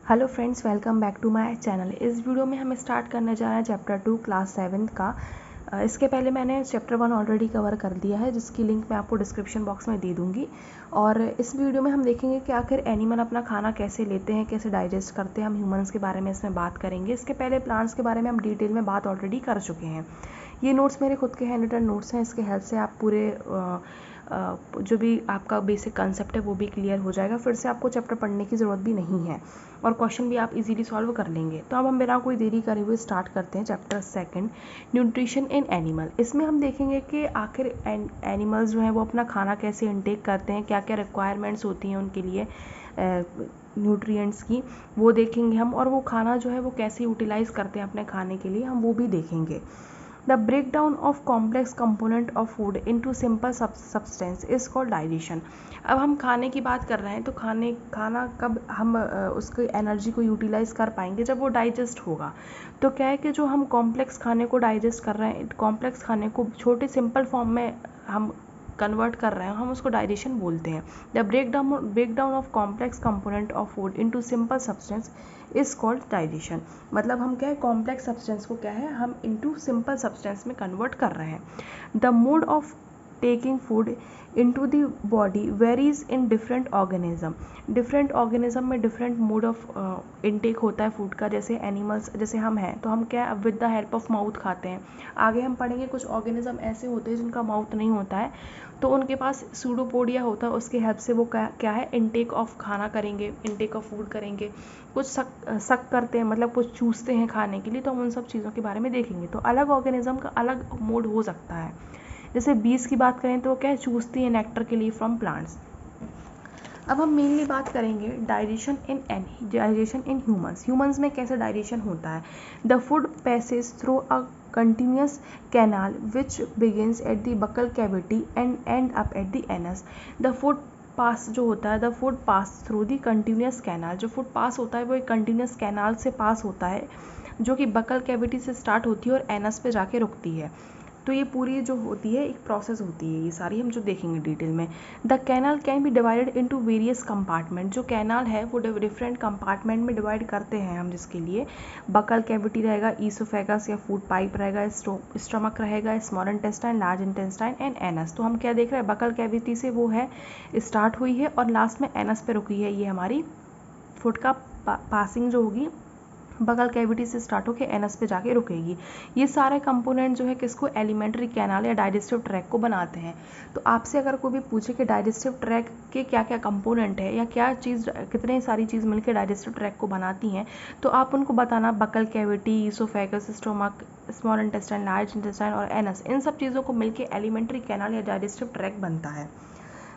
Hello friends, welcome back to my channel. इस video में हम स्टार्ट करने जा रहे हैं चैप्टर 2 क्लास 7 का। इसके पहले मैंने चैप्टर 1 ऑलरेडी कवर कर दिया है, जिसकी लिंक मैं आपको डिस्क्रिप्शन बॉक्स में दे दूंगी। और इस वीडियो में हम देखेंगे कि आखिर एनिमल अपना खाना कैसे लेते हैं, कैसे डाइजेस्ट करते हैं। हम ह्यूमंस के बारे में इसमें बात करेंगे। इसके पहले प्लांट्स के बारे में हम डिटेल में बात ऑलरेडी कर चुके हैं। ये नोट्स मेरे खुद के हैंड रिटन नोट्स हैं। इसके हेल्प से आप पूरे जो भी आपका बेसिक कंसेप्ट है वो भी क्लियर हो जाएगा। फिर से आपको चैप्टर पढ़ने की ज़रूरत भी नहीं है और क्वेश्चन भी आप इजीली सॉल्व कर लेंगे। तो अब हम बिना कोई देरी करे हुए स्टार्ट करते हैं चैप्टर 2, न्यूट्रिशन इन एनिमल। इसमें हम देखेंगे कि आखिर एनिमल्स जो हैं वो अपना खाना कैसे इनटेक करते हैं, क्या क्या रिक्वायरमेंट्स होती हैं उनके लिए न्यूट्रिएंट्स की, वो देखेंगे हम। और वो खाना जो है वो कैसे यूटिलाइज़ करते हैं अपने खाने के लिए, हम वो भी देखेंगे। The breakdown of complex component of food into simple substance is called digestion। अब हम खाने की बात कर रहे हैं तो खाना कब हम उसकी एनर्जी को यूटिलाइज़ कर पाएंगे, जब वो डाइजेस्ट होगा। तो क्या है कि जो हम कॉम्प्लेक्स खाने को डाइजेस्ट कर रहे हैं, कॉम्प्लेक्स खाने को छोटे सिंपल फॉर्म में हम कन्वर्ट कर रहे हैं, हम उसको डाइजेशन बोलते हैं। The breakdown of complex component of food into simple substance is called digestion. मतलब हम क्या है, कॉम्प्लेक्स सब्सटेंस को क्या है, हम इनटू सिंपल सब्सटेंस में कन्वर्ट कर रहे हैं। The mode of taking food into the body varies in different organism. Different organism में डिफरेंट मोड ऑफ इनटेक होता है फूड का। जैसे एनिमल्स, जैसे हम हैं तो हम क्या with the help of mouth खाते हैं। आगे हम पढ़ेंगे कुछ ऑर्गेनिज्म ऐसे होते हैं जिनका माउथ नहीं होता है, तो उनके पास सूडोपोडिया होता है। उसके हेल्प से वो क्या है, इनटेक ऑफ खाना करेंगे, इनटेक ऑफ फूड करेंगे। कुछ सक करते हैं, मतलब कुछ चूसते हैं खाने के लिए। तो हम उन सब चीज़ों के बारे में देखेंगे। तो अलग ऑर्गेनिज्म का अलग मोड हो सकता है। जैसे बीज की बात करें तो वो क्या है, चूसती है नेक्टर के लिए फ्रॉम प्लांट्स। अब हम मेनली बात करेंगे डाइजेशन इन ह्यूमंस में कैसे डाइजेशन होता है। The food passage through a continuous canal which begins at the buccal cavity and end up at the anus। the food पास जो होता है, the food pass through the continuous canal. जो food पास होता है वो एक कंटिन्यूस कैनाल से पास होता है, जो कि बकल कैविटी से स्टार्ट होती है और एनस पे जाके रुकती है। तो ये पूरी जो होती है एक प्रोसेस होती है, ये सारी हम जो देखेंगे डिटेल में। The canal can be divided into various compartment. जो कैनाल है वो डिफरेंट कंपार्टमेंट में डिवाइड करते हैं हम, जिसके लिए बकल कैविटी रहेगा, ईसोफेगस या फूड पाइप रहेगा, स्टमक रहेगा, small intestine, large intestine and anus. तो हम क्या देख रहे हैं, बकल कैविटी से वो है स्टार्ट हुई है और लास्ट में एनस पे रुकी है। ये हमारी फूड का पासिंग जो होगी बगल कैविटी से स्टार्ट होकर एनस पे जाके रुकेगी। ये सारे कंपोनेंट जो है किसको, एलिमेंट्री कैनाल या डाइजेस्टिव ट्रैक को बनाते हैं। तो आपसे अगर कोई भी पूछे कि डाइजेस्टिव ट्रैक के क्या क्या कंपोनेंट है या क्या चीज़, कितनी सारी चीज़ मिलकर डाइजेस्टिव ट्रैक को बनाती हैं, तो आप उनको बताना buccal cavity, oesophagus, stomach, small intestine, large intestine और एनस। इन सब चीज़ों को मिलकर एलिमेंट्री कैनाल या डाइजेस्टिव ट्रैक बनता है।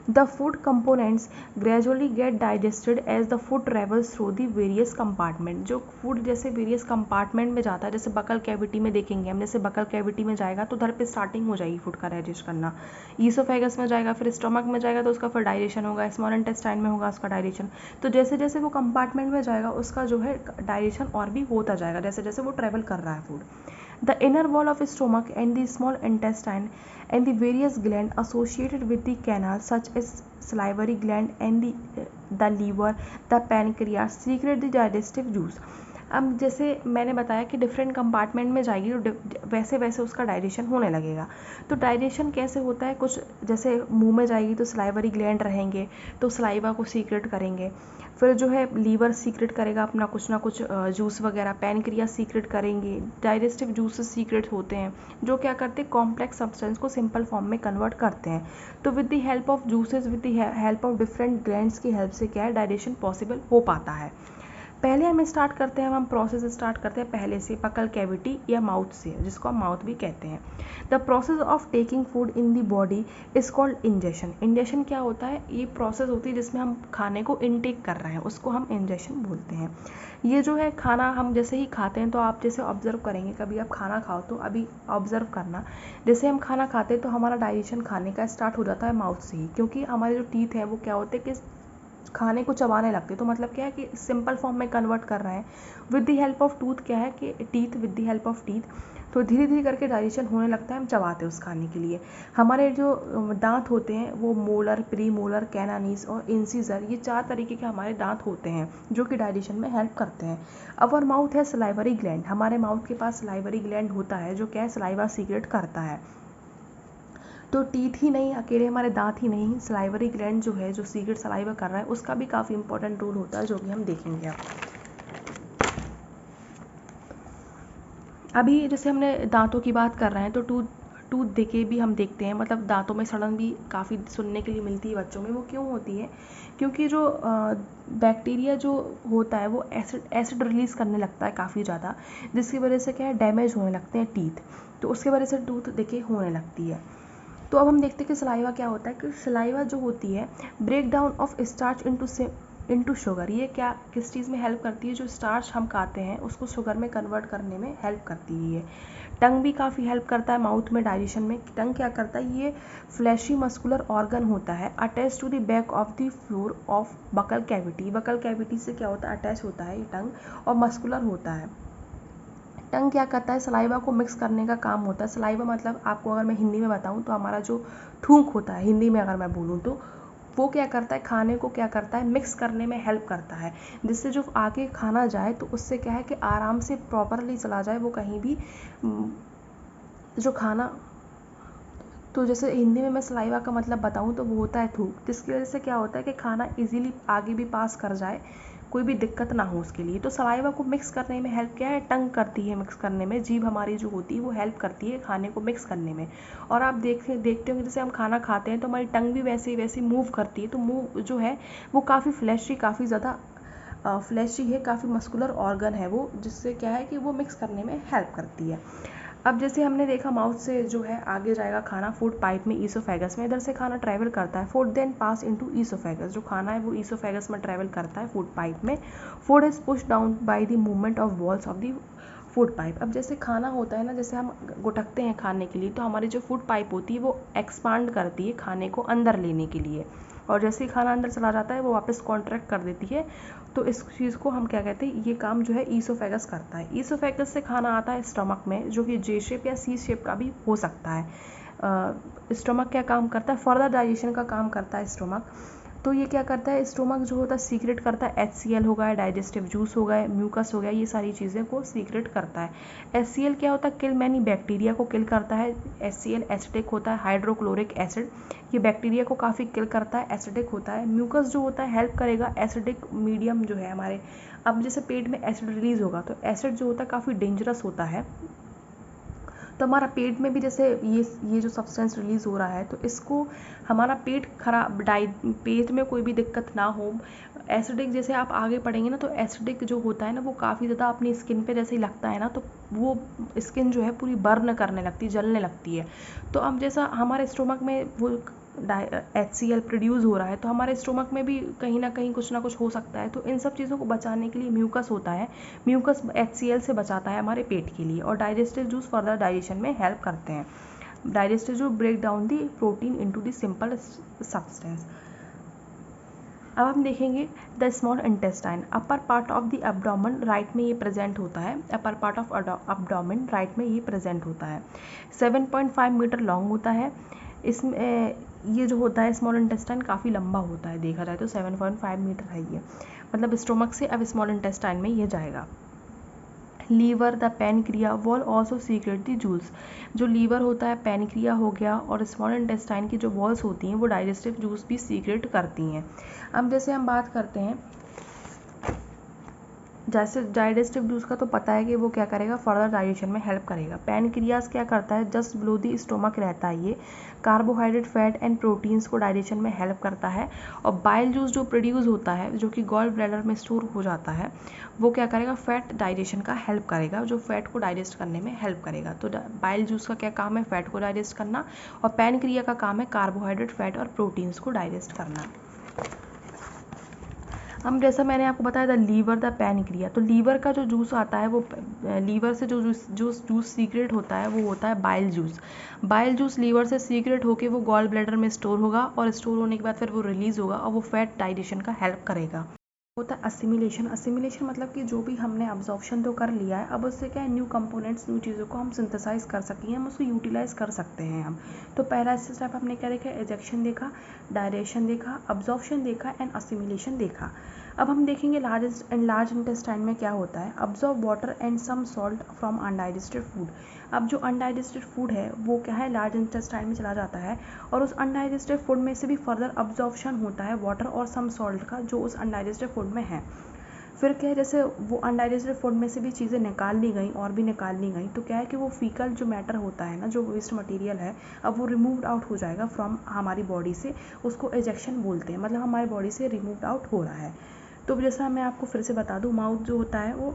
The food components gradually get digested as the food travels through the various compartment। जो फूड जैसे वेरियस कंपार्टमेंट में जाता है, जैसे बकल कैविटी में देखेंगे हम, जैसे बकल कैविटी में जाएगा तो उधर पे स्टार्टिंग हो जाएगी फूड का डाइजेस्ट करना। ईसोफेगस में जाएगा, फिर स्टमक में जाएगा तो उसका फिर डाइजेशन होगा, स्मॉल इंटेस्टाइन में होगा उसका डाइजेशन। तो जैसे जैसे वो कंपार्टमेंट में जाएगा उसका जो है डाइजेशन और भी होता जाएगा, जैसे जैसे वो ट्रेवल कर रहा है food. The inner wall of stomach and the small intestine and the various glands associated with the canal such as salivary gland and the liver, the pancreas secrete the digestive juice। अब जैसे मैंने बताया कि different compartment में जाएगी तो वैसे वैसे उसका डाइजेशन होने लगेगा। तो डाइजेशन कैसे होता है, कुछ जैसे मुंह में जाएगी तो सलाइवरी ग्लैंड रहेंगे तो सलाइवा को सीक्रेट करेंगे। फिर जो है लीवर सीक्रेट करेगा अपना कुछ ना कुछ जूस वगैरह, पैनक्रिया सीक्रेट करेंगे। डाइजेस्टिव जूसेस सीक्रेट होते हैं जो क्या करते हैं, कॉम्प्लेक्स सब्सटेंस को सिंपल फॉर्म में कन्वर्ट करते हैं। तो with the help of juices, with the help of different glands की हेल्प से क्या है, डाइजेशन पॉसिबल हो पाता है। पहले हम स्टार्ट करते हैं, हम प्रोसेस स्टार्ट करते हैं पहले से, बकल कैविटी या माउथ से, जिसको हम माउथ भी कहते हैं। The process of taking food in the body is called ingestion. Ingestion क्या होता है, ये प्रोसेस होती है जिसमें हम खाने को इनटेक कर रहे हैं, उसको हम इंजेशन बोलते हैं। ये जो है खाना हम जैसे ही खाते हैं, तो आप जैसे ऑब्जर्व करेंगे, कभी आप खाना खाओ तो अभी ऑब्जर्व करना, जैसे हम खाना खाते हैं तो हमारा डाइजेशन खाने का स्टार्ट हो जाता है माउथ से ही, क्योंकि हमारे जो टीथ हैं वो क्या होते हैं कि खाने को चबाने लगते हैं। तो मतलब क्या है कि सिंपल फॉर्म में कन्वर्ट कर रहे हैं। With the help of tooth क्या है कि teeth, with the help of teeth, तो धीरे धीरे करके डाइजेशन होने लगता है, हम चबाते हैं उस खाने के लिए। हमारे जो दांत होते हैं वो मोलर, प्री मोलर, कैनानीस और इंसीजर, ये 4 तरीके के हमारे दांत होते हैं जो कि डाइजेशन में हेल्प करते हैं। अवर माउथ है सलाइवरी ग्लैंड, हमारे माउथ के पास सलाइवरी ग्लैंड होता है जो क्या है, सलाइवा सीक्रेट करता है। तो टीथ ही नहीं, अकेले हमारे दांत ही नहीं, सलाइवरी ग्लैंड जो है, जो सीक्रेट सलाइवा कर रहा है, उसका भी काफ़ी इंपॉर्टेंट रोल होता है, जो कि हम देखेंगे अब। अभी जैसे हमने दांतों की बात कर रहे हैं, तो टूथ देखे भी हम देखते हैं, मतलब दांतों में सड़न भी काफ़ी सुनने के लिए मिलती है बच्चों में। वो क्यों होती है? क्योंकि जो बैक्टीरिया जो होता है वो एसिड रिलीज़ करने लगता है काफ़ी ज़्यादा, जिसकी वजह से क्या है, डैमेज होने लगते हैं टीथ। तो उसके वजह से टूथ देखिए होने लगती है। तो अब हम देखते हैं कि सलाइवा क्या होता है। कि सलाइवा जो होती है, break down of starch into sugar, ये क्या किस चीज़ में हेल्प करती है? जो स्टार्च हम खाते हैं उसको शुगर में कन्वर्ट करने में हेल्प करती है। टंग भी काफ़ी हेल्प करता है माउथ में डाइजेशन में। टंग क्या करता है? ये फ्लैशी मस्कुलर ऑर्गन होता है, attach to the back of the floor of buccal cavity. Buccal cavity से क्या होता है, अटैच होता है ये टंग, और मस्कुलर होता है। टंग क्या करता है, सलाइवा को मिक्स करने का काम होता है। सलाइवा मतलब आपको अगर मैं हिंदी में बताऊं तो हमारा जो थूक होता है, हिंदी में अगर मैं बोलूं तो वो क्या करता है, खाने को क्या करता है, मिक्स करने में हेल्प करता है, जिससे जो आगे खाना जाए तो उससे क्या है कि आराम से प्रॉपरली चला जाए वो कहीं भी जो खाना। तो जैसे हिंदी में मैं सलाइवा का मतलब बताऊं तो वो होता है थूक, जिसकी वजह से क्या होता है कि खाना इजीली आगे भी पास कर जाए, कोई भी दिक्कत ना हो उसके लिए। तो सलाइवा को मिक्स करने में हेल्प क्या है, टंग करती है मिक्स करने में। जीभ हमारी जो होती है वो हेल्प करती है खाने को मिक्स करने में। और आप देखते होंगे जैसे हम खाना खाते हैं तो हमारी टंग भी वैसे मूव करती है। तो मूव जो है वो काफ़ी फ्लैशी, काफ़ी ज़्यादा फ्लैशी है, काफ़ी मस्कुलर ऑर्गन है वो, जिससे क्या है कि वो मिक्स करने में हेल्प करती है। अब जैसे हमने देखा माउथ से जो है आगे जाएगा खाना फूड पाइप में, ईसोफेगस में, इधर से खाना ट्रैवल करता है। Food then pass into esophagus, जो खाना है वो ईसोफेगस में ट्रैवल करता है फूड पाइप में। Food is push down by the movement of walls of the food pipe. अब जैसे खाना होता है ना, जैसे हम गुटकते हैं खाने के लिए, तो हमारी जो फूड पाइप होती है वो एक्सपांड करती है खाने को अंदर लेने के लिए, और जैसे ही खाना अंदर चला जाता है वो वापस कॉन्ट्रैक्ट कर देती है। तो इस चीज़ को हम क्या कहते हैं, ये काम जो है ईसोफेगस करता है। ईसोफेगस से खाना आता है स्टमक में, जो कि जे शेप या सी शेप का भी हो सकता है। स्टमक क्या काम करता है, फर्दर डाइजेशन का काम करता है स्टमक। तो ये क्या करता है, स्टोमक जो होता है सीक्रेट करता है, HCl हो गया, डाइजेस्टिव जूस हो गया, म्यूकस हो गया, ये सारी चीज़ें को सीक्रेट करता है। HCl क्या होता है, किल मैनी बैक्टीरिया को किल करता है। HCl एसिडिक होता है, हाइड्रोक्लोरिक एसिड, ये बैक्टीरिया को काफ़ी किल करता है, एसिडिक होता है। म्यूकस जो होता है हेल्प करेगा एसिडिक मीडियम जो है हमारे, अब जैसे पेट में एसिड रिलीज होगा तो एसिड जो होता है काफ़ी डेंजरस होता है, तो हमारा पेट में भी जैसे ये जो सब्सटेंस रिलीज़ हो रहा है तो इसको हमारा पेट खराब, पेट में कोई भी दिक्कत ना हो। एसिडिक जैसे आप आगे पढ़ेंगे ना, तो एसिडिक जो होता है ना वो काफ़ी ज़्यादा अपनी स्किन पे जैसे ही लगता है ना, तो वो स्किन जो है पूरी बर्न करने लगती है, जलने लगती है। तो अब जैसा हमारे स्टोमक में वो HCl प्रोड्यूस हो रहा है, तो हमारे स्टोमक में भी कहीं ना कहीं कुछ ना कुछ हो सकता है। तो इन सब चीज़ों को बचाने के लिए म्यूकस होता है, म्यूकस HCl से बचाता है हमारे पेट के लिए। और डाइजेस्टिव जूस फर्दर डाइजेशन में हेल्प करते हैं। Digestive juice break down the protein into the simple substance. अब हम देखेंगे the small intestine, upper part of the abdomen, right में ये प्रेजेंट होता है। Upper part of abdomen right में ये प्रेजेंट होता है। 7.5 मीटर लॉन्ग होता है। इसमें ये जो होता है स्मॉल इंटेस्टाइन काफ़ी लंबा होता है, देखा जाए तो 7.5 मीटर है ये, मतलब स्टोमक से अब स्मॉल इंटेस्टाइन में ये जाएगा। Liver the pancreas will also secrete the juice, जो लीवर होता है, पैनक्रिया हो गया, और स्मॉल इंटेस्टाइन की जो वॉल्स होती हैं वो डाइजेस्टिव जूस भी सीक्रेट करती हैं। अब जैसे हम बात करते हैं, जैसे डाइजेस्टिव जूस का तो पता है कि वो क्या करेगा, फर्दर डाइजेशन में हेल्प करेगा। पैनक्रियाज क्या करता है, जस्ट बिलो दी स्टोमक रहता है ये, कार्बोहाइड्रेट, फैट एंड प्रोटीन्स को डाइजेशन में हेल्प करता है। और बाइल जूस जो प्रोड्यूस होता है, जो कि गॉल ब्लैडर में स्टोर हो जाता है, वो क्या करेगा, फैट डाइजेशन का हेल्प करेगा, जो फैट को डाइजेस्ट करने में हेल्प करेगा। तो बाइल जूस का क्या काम है, फैट को डाइजेस्ट करना, और पैनक्रिया का काम है कार्बोहाइड्रेट, फैट और प्रोटीन्स को डाइजेस्ट करना। हम जैसा मैंने आपको बताया था लीवर द पैनक्रिया, तो लीवर का जो जूस आता है वो लीवर से जो जूस सीक्रेट होता है वो होता है bile juice. Bile juice liver से सीक्रेट होके वो गॉल ब्लैडर में स्टोर होगा और स्टोर होने के बाद फिर वो रिलीज़ होगा और वो फैट डाइजेशन का हेल्प करेगा। होता है असिमिलेशन। असिमिलेशन मतलब कि जो भी हमने अब्जॉर्प्शन तो कर लिया है, अब उससे क्या है न्यू कंपोनेंट्स, न्यू चीज़ों को हम सिंथेसाइज कर सकें, हम उसको यूटिलाइज कर सकते हैं हम। तो पहला स्टेप हमने क्या देखा, एजेक्शन देखा, डायरेक्शन देखा, अब्जॉर्प्शन देखा एंड असिमिलेशन देखा। अब हम देखेंगे लार्ज इंटेस्टाइन में क्या होता है। Absorb water and some salt from undigested food. अब जो अनडाइजेस्टेड फूड है वो क्या है, लार्ज इंटेस्टाइन में चला जाता है और उस अनडाइजेस्टेड फूड में से भी फर्दर अब्जॉर्प्शन होता है वाटर और सम सॉल्ट का जो उस अनडाइजेस्टेड फूड में है। फिर क्या है, जैसे वो अनडाइजेस्टेड फूड में से भी चीज़ें निकाल ली गई और भी निकाल ली गई, तो क्या है कि वो फीकल जो मैटर होता है ना, जो वेस्ट मटेरियल है, अब वो रिमूव्ड आउट हो जाएगा फ्रॉम हमारी बॉडी से। उसको एजेक्शन बोलते हैं, मतलब हमारी बॉडी से रिमूव्ड आउट हो रहा है। तो जैसा मैं आपको फिर से बता दूँ, माउथ जो होता है वो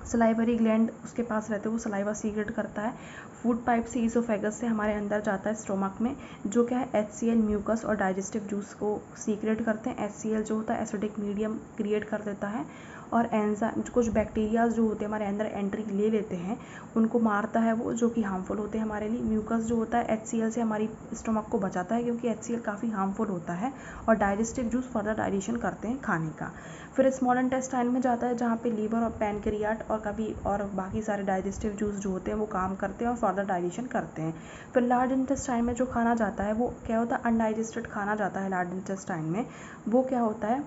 सलाइवरी ग्लैंड उसके पास रहते हैं, वो सलाइवा सीक्रेट करता है। फूड पाइप से ईसोफेगस से हमारे अंदर जाता है स्टोमक में, जो क्या है HCl म्यूकस और डाइजेस्टिव जूस को सीक्रेट करते हैं। HCl जो होता है एसिडिक मीडियम क्रिएट कर देता है और एंजाइम, कुछ बैक्टीरियाज जो होते हैं हमारे अंदर एंट्री ले लेते हैं, उनको मारता है वो, जो कि हार्मफुल होते हैं हमारे लिए। म्यूकस जो होता है HCl से हमारी स्टोमक को बचाता है, क्योंकि HCl काफ़ी हार्मफुल होता है। और डाइजेस्टिव जूस फर्दर डाइजेशन करते हैं खाने का। फिर स्मॉल इंटेस्टाइन में जाता है, जहाँ पे लीवर और पैनक्रियाट और कभी और बाकी सारे डाइजेस्टिव जूस जो होते हैं वो काम करते हैं और फर्दर डाइजेशन करते हैं। फिर लार्ज इंटेस्टाइन में जो खाना जाता है वो क्या होता है, अनडाइजेस्टेड खाना जाता है लार्ज इंटेस्टाइन में। वो क्या होता है,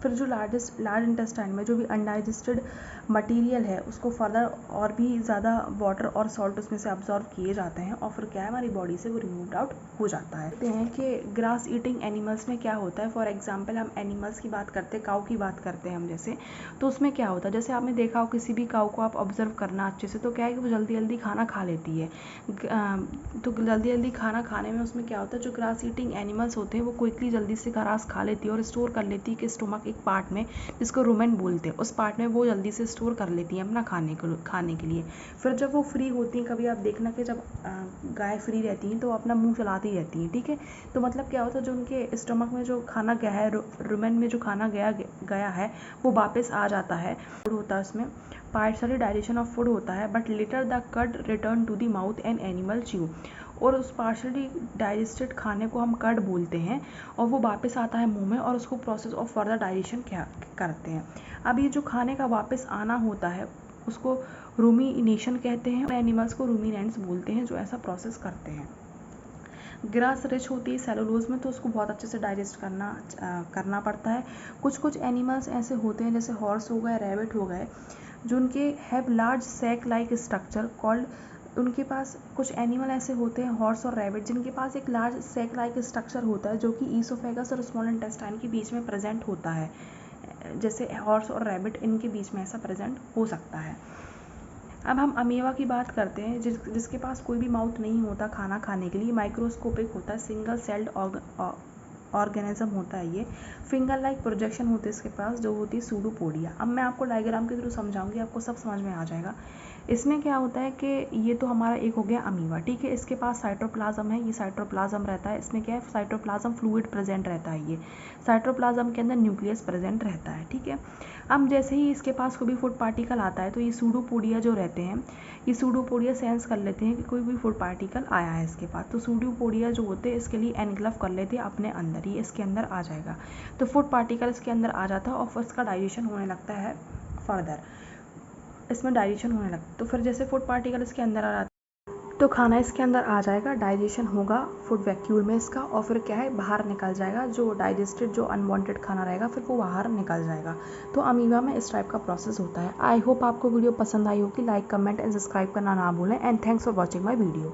फिर जो लार्ज इंटेस्टाइन में जो भी अनडाइजेस्टेड मटेरियल है उसको फर्दर और भी ज़्यादा वाटर और सॉल्ट उसमें से अब्जॉर्व किए जाते हैं और फिर क्या है हमारी बॉडी से वो रिमूव्ड आउट हो जाता है। देखते हैं कि ग्रास ईटिंग एनिमल्स में क्या होता है। फॉर एग्जांपल हम एनिमल्स की बात करते हैं, काऊ की बात करते हैं हम जैसे, तो उसमें क्या होता है, जैसे आपने देखा हो किसी भी काऊ को आप ऑब्जर्व करना अच्छे से, तो क्या है कि वो जल्दी जल्दी खाना खा लेती है। तो जल्दी जल्दी खाना खाने में उसमें क्या होता है, जो ग्रास ईटिंग एनिमल्स होते हैं वो क्विकली जल्दी से ग्रास खा लेती है और स्टोर कर लेती है कि स्टोमक एक पार्ट में, जिसको रुमेन बोलते हैं, उस पार्ट में वो जल्दी से स्टोर कर लेती हैं अपना खाने के लिए। फिर जब वो फ्री होती हैं, कभी आप देखना कि जब गाय फ्री रहती हैं तो वो अपना मुंह चलाती रहती हैं, ठीक है। तो मतलब क्या होता है, जो उनके स्टोमक में जो खाना गया है, रुमेन में जो खाना गया है वो वापस आ जाता है। फूड होता है उसमें, पार्शली डाइजेशन ऑफ फूड होता है, but later the cud return to the mouth and animal chew. और उस पार्शली डाइजेस्टेड खाने को हम कड बोलते हैं और वो वापस आता है मुंह में और उसको प्रोसेस ऑफ फर्दर डाइजेशन करते हैं। अब ये जो खाने का वापस आना होता है उसको रूमिनेशन कहते हैं और एनिमल्स को रूमिनेंट्स बोलते हैं जो ऐसा प्रोसेस करते हैं। ग्रास रिच होती है सेलुलोज में, तो उसको बहुत अच्छे से डाइजेस्ट करना पड़ता है। कुछ एनिमल्स ऐसे होते हैं, जैसे हॉर्स हो गए, रैबिट हो गए, जो उनके have large sac like structure called, उनके पास कुछ एनिमल ऐसे होते हैं हॉर्स और रैबिट जिनके पास एक लार्ज सैक लाइक स्ट्रक्चर होता है, जो कि ईसोफेगस और स्मॉल इंटेस्टाइन के बीच में प्रेजेंट होता है। जैसे हॉर्स और रैबिट, इनके बीच में ऐसा प्रेजेंट हो सकता है। अब हम अमीबा की बात करते हैं, जिसके पास कोई भी माउथ नहीं होता खाना खाने के लिए, माइक्रोस्कोपिक होता है, सिंगल सेल्ड ऑर्गेनिज्म होता है ये। फिंगर लाइक प्रोजेक्शन होते हैं इसके पास, जो होती है सूडोपोडिया। अब मैं आपको डायग्राम के थ्रू समझाऊंगी, आपको सब समझ में आ जाएगा। इसमें क्या होता है कि ये तो हमारा एक हो गया अमीबा, ठीक है। इसके पास साइटोप्लाज्म है, ये साइटोप्लाज्म रहता है, इसमें क्या है, साइटोप्लाज्म फ्लूइड प्रेजेंट रहता है। ये साइटोप्लाज्म के अंदर न्यूक्लियस प्रेजेंट रहता है, ठीक है। अब जैसे ही इसके पास कोई भी फूड पार्टिकल आता है, तो ये सूडोपोडिया जो रहते हैं, ये सूडोपोडिया सेंस कर लेते हैं कि कोई भी फूड पार्टिकल आया है इसके पास, तो सूडोपोडिया जो होते हैं इसके लिए एनग्लव कर लेते हैं अपने अंदर, ये इसके अंदर आ जाएगा। तो फूड पार्टिकल इसके अंदर आ जाता है और फिर इसका डाइजेशन होने लगता है, फर्दर इसमें डाइजेशन होने लगता है। तो फिर जैसे फूड पार्टिकल इसके अंदर आ जाता है तो खाना इसके अंदर आ जाएगा, डाइजेशन होगा फूड वैक्यूल में इसका, और फिर क्या है, बाहर निकल जाएगा। जो डाइजेस्टेड जो अनवांटेड खाना रहेगा फिर वो बाहर निकल जाएगा। तो अमीबा में इस टाइप का प्रोसेस होता है। आई होप आपको वीडियो पसंद आई होगी। लाइक, कमेंट एंड सब्सक्राइब करना ना भूलें। And thanks for watching my video.